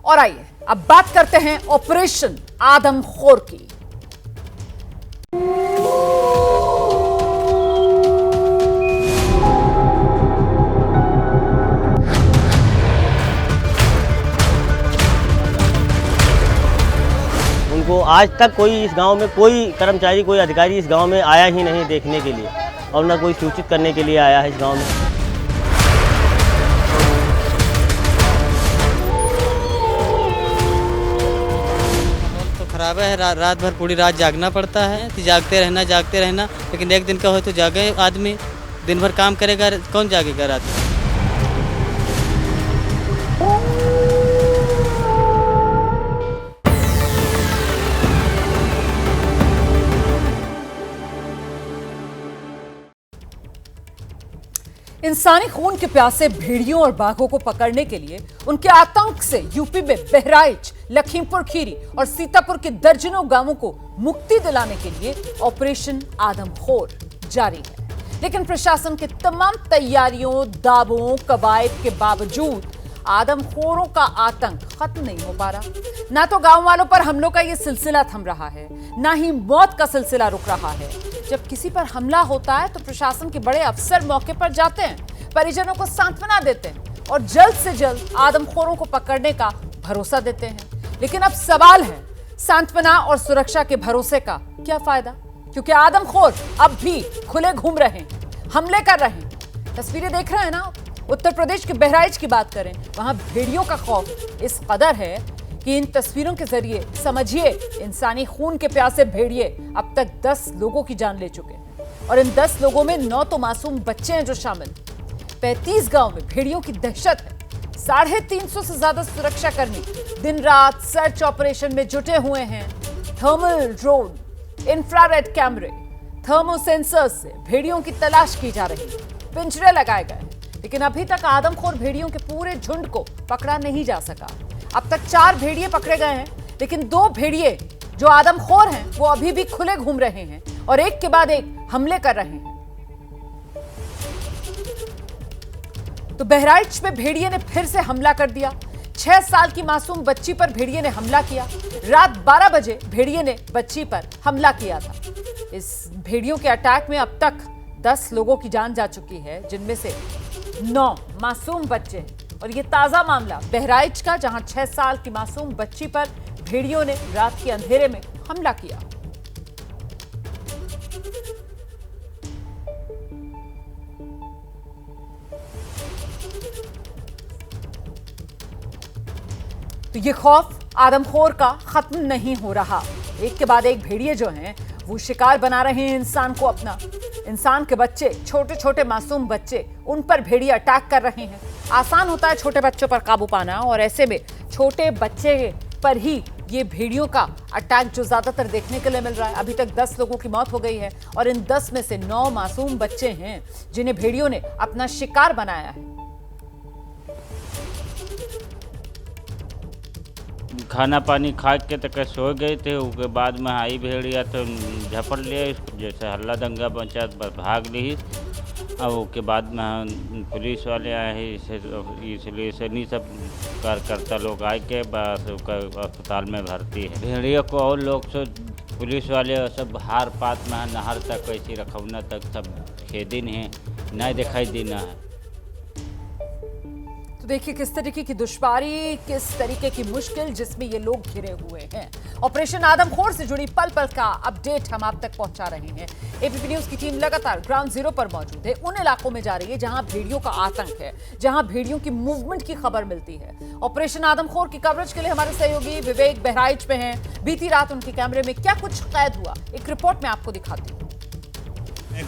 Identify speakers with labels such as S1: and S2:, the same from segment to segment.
S1: और आइए अब बात करते हैं ऑपरेशन आदमखोर की।
S2: उनको आज तक कोई इस गांव में कोई कर्मचारी कोई अधिकारी इस गांव में आया ही नहीं देखने के लिए और न कोई सूचित करने के लिए आया है इस गांव में।
S3: तो खराब है, रात भर पूरी रात जागना पड़ता है, तो जागते रहना। लेकिन एक दिन का हो तो जागे आदमी, दिन भर काम करेगा, कौन जागेगा रात में।
S1: इंसानी खून के प्यासे भेड़ियों और बाघों को पकड़ने के लिए उनके आतंक से यूपी में बहराइच, लखीमपुर खीरी और सीतापुर के दर्जनों गांवों को मुक्ति दिलाने के लिए ऑपरेशन आदमखोर जारी है। लेकिन प्रशासन के तमाम तैयारियों, दावों, कवायद के बावजूद आदमखोरों का आतंक खत्म नहीं हो पा रहा। ना तो गांव वालों पर हमलों का यह सिलसिला थम रहा है, ना ही मौत का सिलसिला रुक रहा है। जब किसी पर हमला होता है तो प्रशासन के बड़े अफसर मौके पर जाते हैं, परिजनों को सांत्वना देते हैं और जल्द से जल्द आदमखोरों को पकड़ने का भरोसा देते हैं। लेकिन अब सवाल है, सांत्वना और सुरक्षा के भरोसे का क्या फायदा? क्योंकि आदमखोर अब भी खुले घूम रहे हैं, हमले कर रहे हैं। तस्वीरें देख रहे हैं ना, उत्तर प्रदेश के बहराइच की बात करें, वहां भेड़ियों का खौफ इस कदर है कि इन तस्वीरों के जरिए समझिए इंसानी खून के प्यासे भेड़िए अब तक 10 लोगों की जान ले चुके हैं और इन 10 लोगों में 9 तो मासूम बच्चे हैं जो शामिल। 35 गांव में भेड़ियों की दहशत है। 350 से ज्यादा सुरक्षाकर्मी दिन रात सर्च ऑपरेशन में जुटे हुए हैं। थर्मल ड्रोन, इंफ्रारेड कैमरे, थर्मो सेंसर्स से भेड़ियों की तलाश की जा रही है। पिंजरे लगाए गए हैं, लेकिन अभी तक आदमखोर भेड़ियों के पूरे झुंड को पकड़ा नहीं जा सका। अब तक 4 भेड़िए पकड़े गए हैं, लेकिन 2 भेड़िए जो आदमखोर हैं वो अभी भी खुले घूम रहे हैं और एक के बाद एक हमले कर रहे हैं। तो बहराइच में भेड़िए ने फिर से हमला कर दिया। 6 साल की मासूम बच्ची पर भेड़िए ने हमला किया। रात 12 बजे भेड़िए ने बच्ची पर हमला किया था। इस भेड़ियों के अटैक में अब तक 10 लोगों की जान जा चुकी है, जिनमें से 9 मासूम बच्चे हैं। और ये ताजा मामला बहराइच का, जहां 6 साल की मासूम बच्ची पर भेड़ियों ने रात के अंधेरे में हमला किया। तो ये खौफ आदमखोर का खत्म नहीं हो रहा। एक के बाद एक भेड़िए जो हैं वो शिकार बना रहे हैं इंसान को अपना। इंसान के बच्चे, छोटे छोटे मासूम बच्चे, उन पर भेड़िए अटैक कर रहे हैं। आसान होता है छोटे बच्चों पर काबू पाना, और ऐसे में छोटे बच्चे पर ही ये भेड़ियों का अटैक जो ज्यादातर देखने के लिए मिल रहा है। अभी तक 10 लोगों की मौत हो गई है और इन 10 में से 9 मासूम बच्चे हैं जिन्हें भेड़ियों ने अपना शिकार बनाया है।
S4: खाना पानी खा के तक सो गए थे। उसके बाद में आई भेड़िया तो झपट लिया, जैसे हल्ला दंगा मचा, भाग ली। अब उसके बाद में पुलिस वाले आए, इसलिए से नहीं सब कार्यकर्ता लोग आए के बस अस्पताल में भर्ती है। भेड़िया को और लोग से पुलिस वाले सब हार पात में नहर तक ऐसी रखौना तक सब खेदिन है, नहीं दिखाई देना है।
S1: देखिए किस तरीके की दुश्वारी, किस तरीके की मुश्किल जिसमें ये लोग घिरे हुए हैं। ऑपरेशन आदमखोर से जुड़ी पल पल का अपडेट हम आप तक पहुंचा रहे हैं। एबीपी न्यूज की टीम लगातार ग्राउंड जीरो पर मौजूद है, उन इलाकों में जा रही है जहां भेड़ियों का आतंक है, जहां भेड़ियों की मूवमेंट की खबर मिलती है। ऑपरेशन आदमखोर की कवरेज के लिए हमारे सहयोगी विवेक बहराइच में हैं। बीती रात उनके कैमरे में क्या कुछ कैद हुआ, एक रिपोर्ट में आपको दिखाती हूँ।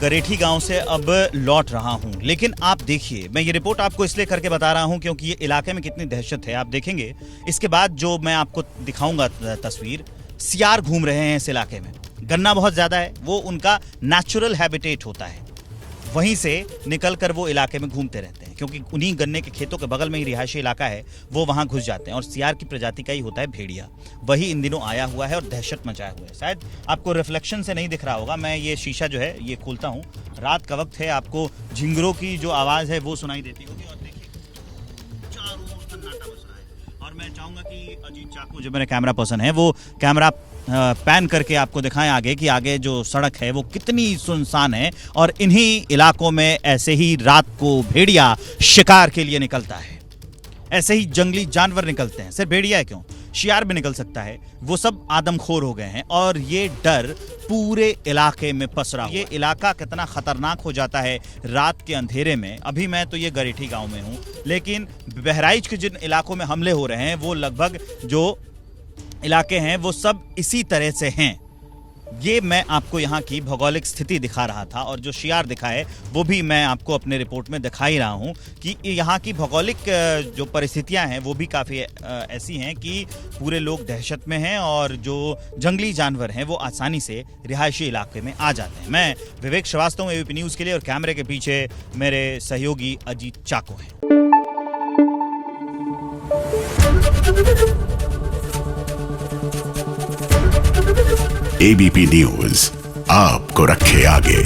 S5: गरेठी गांव से अब लौट रहा हूं, लेकिन आप देखिए, मैं ये रिपोर्ट आपको इसलिए करके बता रहा हूं क्योंकि ये इलाके में कितनी दहशत है आप देखेंगे। इसके बाद जो मैं आपको दिखाऊंगा तस्वीर, सियार घूम रहे हैं इस इलाके में। गन्ना बहुत ज्यादा है, वो उनका नेचुरल हैबिटेट होता है, वहीं से निकलकर वो इलाके में घूमते रहते हैं क्योंकि उन्हीं गन्ने के खेतों के बगल में ही रिहायशी इलाका है, वो वहां घुस जाते हैं। और सियार की प्रजाति का ही होता है भेड़िया, वही इन दिनों आया हुआ है और दहशत मचाया हुआ है। शायद आपको रिफ्लेक्शन से नहीं दिख रहा होगा, मैं ये शीशा जो है ये खोलता हूँ, रात का वक्त है, आपको झिंगरों की जो आवाज़ है वो सुनाई देती होगी। और देखिए चारों ओर सन्नाटा बस रहा है और मैं चाहूंगा कि अजीत चाकू जो मेरे कैमरा पर्सन है वो कैमरा पैन करके आपको दिखाएं आगे कि आगे जो सड़क है वो कितनी सुनसान है और इन्हीं इलाकों में ऐसे ही रात को भेड़िया शिकार के लिए निकलता है। ऐसे ही जंगली जानवर निकलते हैं, सिर्फ भेड़िया है क्यों, शियार भी निकल सकता है। वो सब आदमखोर हो गए हैं और ये डर पूरे इलाके में पसरा हुआ है। ये इलाका कितना खतरनाक हो जाता है रात के अंधेरे में। अभी मैं तो ये गरेठी गांव में हूँ, लेकिन बहराइच के जिन इलाकों में हमले हो रहे हैं वो लगभग जो इलाके हैं वो सब इसी तरह से हैं। ये मैं आपको यहाँ की भौगोलिक स्थिति दिखा रहा था और जो शियार दिखा है वो भी मैं आपको अपने रिपोर्ट में दिखा ही रहा हूँ कि यहाँ की भौगोलिक जो परिस्थितियाँ हैं वो भी काफ़ी ऐसी हैं कि पूरे लोग दहशत में हैं और जो जंगली जानवर हैं वो आसानी से रिहायशी इलाके में आ जाते हैं। मैं विवेक श्रीवास्तव हूँ एबीपी न्यूज़ के लिए और कैमरे के पीछे मेरे सहयोगी अजीत चाको हैं।
S6: एबीपी न्यूज आपको रखे आगे।